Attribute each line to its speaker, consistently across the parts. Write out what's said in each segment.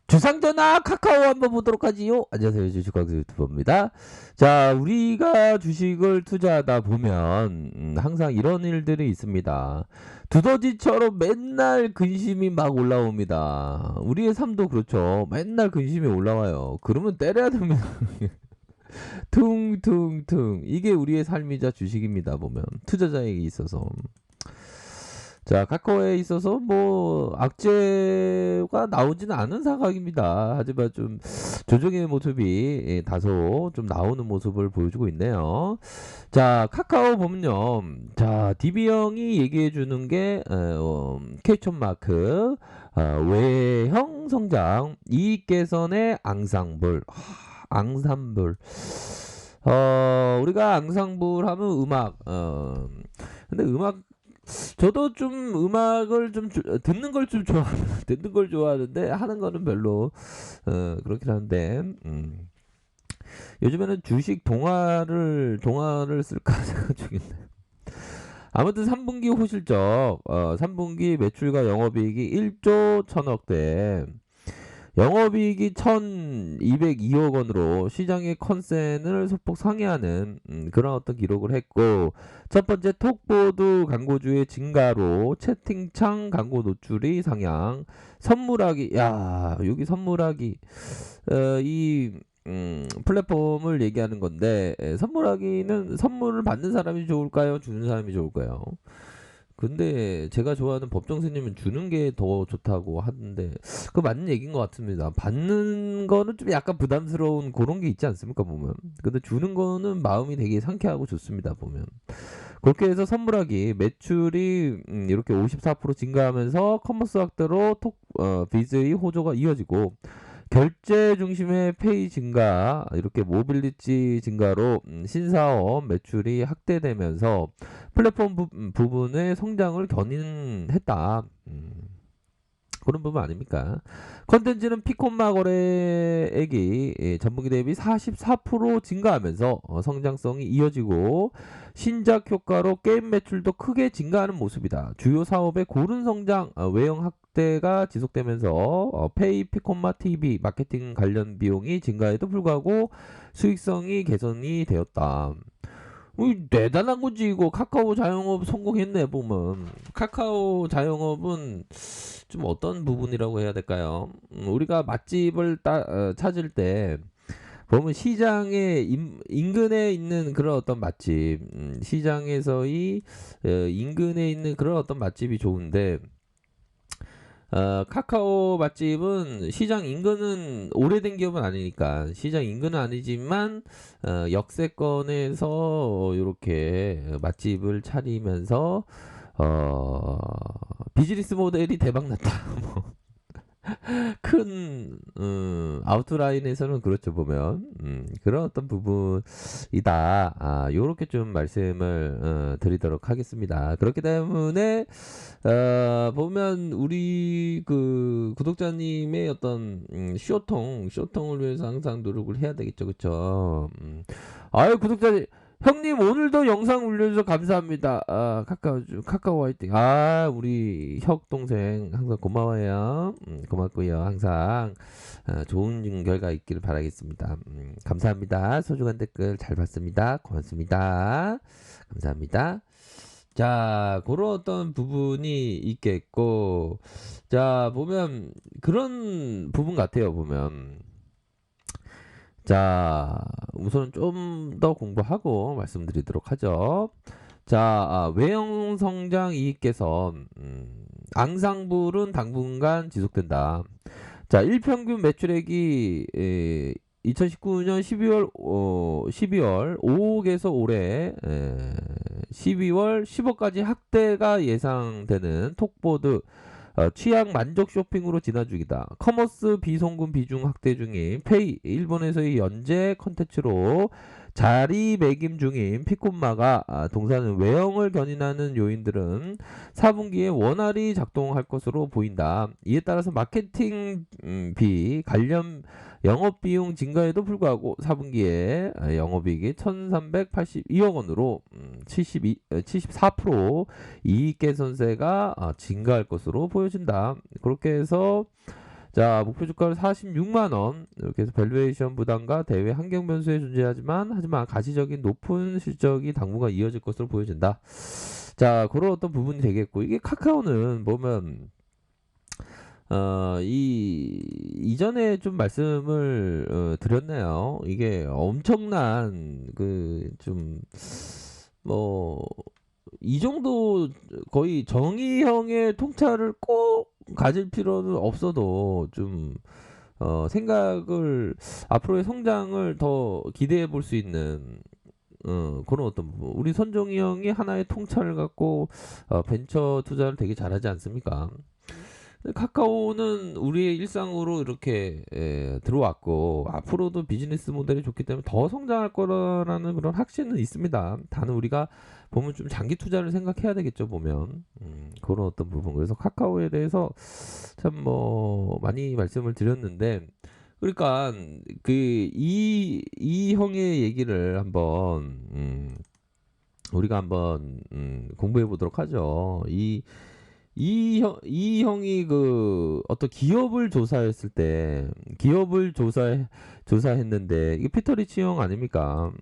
Speaker 1: 주상전화 카카오 한번 보도록 하지요. 안녕하세요. 주식광수 유튜버입니다. 자, 우리가 주식을 투자하다 보면 항상 이런 일들이 있습니다. 두더지처럼 맨날 근심이 막 올라옵니다. 우리의 삶도 그렇죠. 맨날 근심이 올라와요. 그러면 때려야 됩니다. 퉁퉁퉁. 이게 우리의 삶이자 주식입니다. 보면 투자자에게 있어서. 자, 카카오에 있어서 뭐 악재가 나오지는 않은 사각입니다. 하지만 좀 조정의 모습이 다소 좀 나오는 모습을 보여주고 있네요. 자, 카카오 보면요. 자, DB형이 얘기해 주는 게 캐션 마크, 외형 성장, 이익 개선의 앙상블. 앙상블. 우리가 앙상블 하면 음악, 근데 음악 저도 좀 음악을 좀 듣는 걸 좀 좋아 듣는 걸 좋아하는데 하는 거는 별로 그렇긴 한데 요즘에는 주식 동화를 쓸까 생각 중인데 아무튼 3분기 호실적 3분기 매출과 영업이익이 1조 1000억대 영업이익이 1202억 원으로 시장의 컨센을 소폭 상회하는 그런 어떤 기록을 했고 첫 번째 톡보드 광고주의 증가로 채팅창 광고 노출이 상향 선물하기 야 여기 선물하기 이 플랫폼을 얘기하는 건데 선물하기는 선물을 받는 사람이 좋을까요? 주는 사람이 좋을까요? 근데 제가 좋아하는 법정스님은 주는 게 더 좋다고 하는데 그 맞는 얘기인 것 같습니다. 받는 거는 좀 약간 부담스러운 그런 게 있지 않습니까 보면. 근데 주는 거는 마음이 되게 상쾌하고 좋습니다 보면. 그렇게 해서 선물하기 매출이 이렇게 54% 증가하면서 커머스 확대로 비즈의 호조가 이어지고 결제 중심의 페이 증가, 이렇게 모빌리티 증가로 신사업 매출이 확대되면서 플랫폼 부분의 성장을 견인했다. 그런 부분 아닙니까? 컨텐츠는 피콤마 거래액이 전분기 대비 44% 증가하면서 성장성이 이어지고 신작 효과로 게임 매출도 크게 증가하는 모습이다. 주요 사업의 고른 성장, 외형 확대가 지속되면서 페이 피콤마 TV 마케팅 관련 비용이 증가에도 불구하고 수익성이 개선이 되었다. 대단한 거지 이거. 카카오 자영업 성공했네 보면. 카카오 자영업은 좀 어떤 부분이라고 해야 될까요? 우리가 맛집을 찾을 때 보면 시장의 인근에 있는 그런 어떤 맛집, 시장에서의 인근에 있는 그런 어떤 맛집이 좋은데 카카오 맛집은 시장 인근은 오래된 기업은 아니니까 시장 인근은 아니지만 역세권에서 이렇게 맛집을 차리면서 비즈니스 모델이 대박 났다. 뭐 큰 아웃라인에서는 그렇죠 보면 그런 어떤 부분이다. 요렇게 좀 말씀을 드리도록 하겠습니다. 그렇기 때문에 보면 우리 그 구독자님의 어떤 쇼통을 위해서 항상 노력을 해야 되겠죠, 그쵸? 아유 구독자님 형님 오늘도 영상 올려주셔서 감사합니다. 카카오 화이팅. 우리 혁 동생 항상 고마워요. 고맙고요. 항상 좋은 결과 있기를 바라겠습니다. 감사합니다. 소중한 댓글 잘 봤습니다. 고맙습니다. 감사합니다. 자, 그런 어떤 부분이 있겠고, 자, 보면 그런 부분 같아요. 보면. 자, 우선 좀 더 공부하고 말씀드리도록 하죠. 자, 외형 성장 이익 개선, 앙상블은 당분간 지속된다. 자, 일평균 매출액이 2019년 12월 5억에서 올해 12월 10억까지 확대가 예상되는 톡보드 취향 만족 쇼핑으로 진화 중이다. 커머스 비송금 비중 확대 중인 페이 일본에서의 연재 컨텐츠로 자리매김 중인 피콤마가 동사는 외형을 견인하는 요인들은 4분기에 원활히 작동할 것으로 보인다. 이에 따라서 마케팅 비 관련 영업비용 증가에도 불구하고 4분기에 영업이익이 1382억 원으로 74% 이익 개선세가 증가할 것으로 보여진다. 그렇게 해서 자, 목표 주가는 46만 원. 이렇게 해서 밸류에이션 부담과 대외 환경 변수에 존재하지만 가시적인 높은 실적이 당분간 이어질 것으로 보여진다. 자, 그런 어떤 부분이 되겠고, 이게 카카오는 보면 이전에 좀 말씀을 드렸네요. 이게 엄청난 이 정도 거의 정의형의 통찰을 꼭 가질 필요는 없어도 좀 생각을 앞으로의 성장을 더 기대해 볼 수 있는 그런 어떤 부분. 우리 선종이 형이 하나의 통찰을 갖고 벤처 투자를 되게 잘하지 않습니까? 카카오는 우리의 일상으로 이렇게 들어왔고 앞으로도 비즈니스 모델이 좋기 때문에 더 성장할 거라는 그런 확신은 있습니다. 다는 우리가 보면 좀 장기 투자를 생각해야 되겠죠. 보면 그런 어떤 부분. 그래서 카카오에 대해서 참 뭐 많이 말씀을 드렸는데, 그러니까 이 형의 얘기를 한번 우리가 한번 공부해 보도록 하죠. 이 형이 어떤 기업을 조사했을 때, 조사했는데, 이게 피터 리치 형 아닙니까?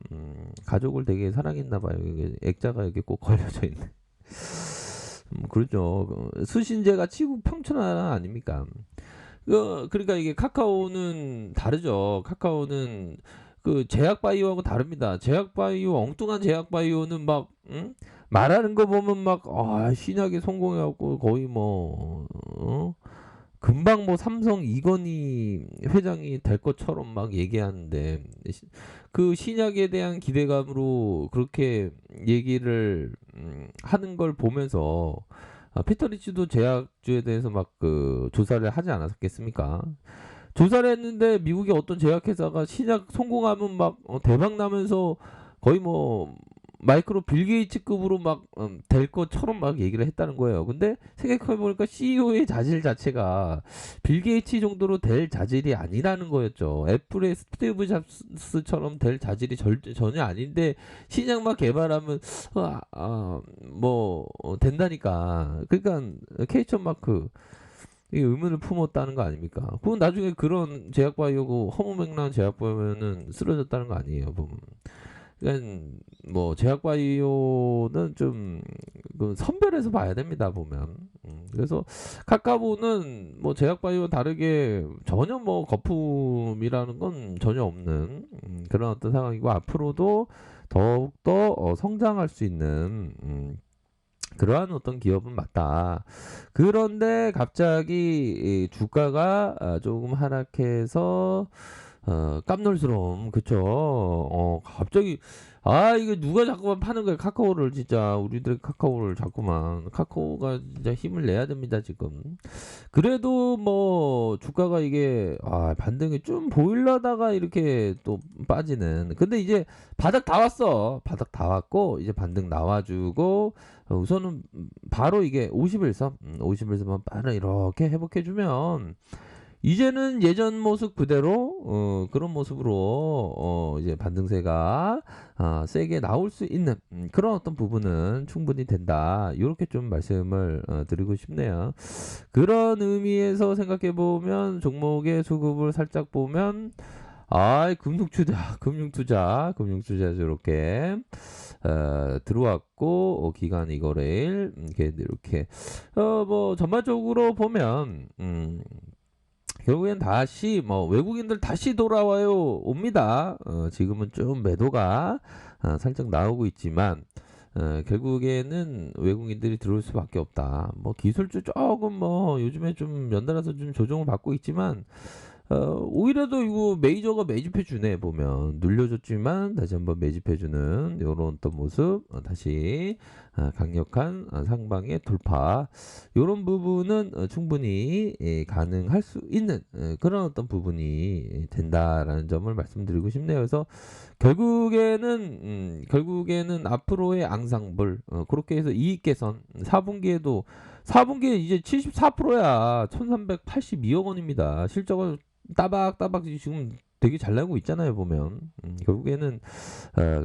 Speaker 1: 가족을 되게 사랑했나 봐요. 이게 액자가 이렇게 꼭 걸려져 있네. 그렇죠. 수신제가 치국 평천하나 아닙니까? 그러니까 이게 카카오는 다르죠. 카카오는 제약바이오하고 다릅니다. 제약바이오, 엉뚱한 제약바이오는 말하는 거 보면 신약에 성공해갖고 거의 금방 삼성 이건희 회장이 될 것처럼 얘기하는데, 그 신약에 대한 기대감으로 그렇게 얘기를 하는 걸 보면서 피터 리치도 제약주에 대해서 조사를 하지 않았겠습니까? 조사를 했는데 미국의 어떤 제약회사가 신약 성공하면 대박 나면서 거의 마이크로 빌 게이츠급으로 될 것처럼 얘기를 했다는 거예요. 근데 생각해보니까 CEO의 자질 자체가 빌 게이츠 정도로 될 자질이 아니라는 거였죠. 애플의 스티브 잡스처럼 될 자질이 전혀 아닌데 신약 개발하면 된다니까. 그러니까 케이천 마크 이 의문을 품었다는 거 아닙니까? 그건 나중에 그런 제약바이오고 허무맹랑한 제약바이오는 쓰러졌다는 거 아니에요, 보면. 그러니까 제약바이오는 좀 선별해서 봐야 됩니다, 보면. 그래서 카카오는 제약바이오와 다르게 전혀 거품이라는 건 전혀 없는 그런 어떤 상황이고, 앞으로도 더욱더 성장할 수 있는 그러한 어떤 기업은 맞다. 그런데 갑자기 주가가 조금 하락해서 깜놀스러움, 그쵸? 갑자기 이거 누가 자꾸만 파는 거야, 카카오를. 진짜 우리들 카카오를 자꾸만. 카카오가 진짜 힘을 내야 됩니다, 지금. 그래도 주가가 이게 반등이 좀 보이려다가 이렇게 또 빠지는. 근데 이제 바닥 다 왔어. 바닥 다 왔고 이제 반등 나와주고, 우선은 바로 이게 51선만 빠르 이렇게 회복해주면 이제는 예전 모습 그대로 그런 모습으로 이제 반등세가 세게 나올 수 있는 그런 어떤 부분은 충분히 된다. 이렇게 좀 말씀을 드리고 싶네요. 그런 의미에서 생각해 보면 종목의 수급을 살짝 보면 금융투자 이렇게 들어왔고, 기간 이거래일 이렇게 전반적으로 보면 결국엔 다시 외국인들 다시 돌아와요, 옵니다. 지금은 좀 매도가 살짝 나오고 있지만 결국에는 외국인들이 들어올 수밖에 없다. 기술주 조금 요즘에 좀 연달아서 좀 조정을 받고 있지만 오히려도 이거 메이저가 매집해 주네. 보면 눌려줬지만 다시 한번 매집해 주는 이런 어떤 모습, 다시 강력한 상방의 돌파, 이런 부분은 충분히 가능할 수 있는 그런 어떤 부분이 된다라는 점을 말씀드리고 싶네요. 그래서 결국에는 앞으로의 앙상블, 그렇게 해서 이익 개선 4분기에 이제 74%야. 1382억 원입니다. 실적은 따박따박 지금 되게 잘 나가고 있잖아요, 보면. 결국에는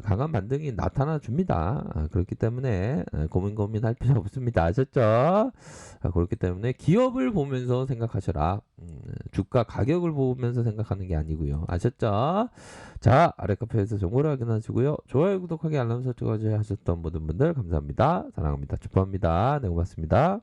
Speaker 1: 강한 반등이 나타나 줍니다. 그렇기 때문에 고민할 필요 없습니다. 아셨죠? 그렇기 때문에 기업을 보면서 생각하셔라. 주가 가격을 보면서 생각하는 게 아니고요. 아셨죠? 자, 아래 카페에서 정보를 확인하시고요. 좋아요, 구독하기, 알람 설정까지 하셨던 모든 분들 감사합니다. 사랑합니다. 축복합니다. 네, 고맙습니다.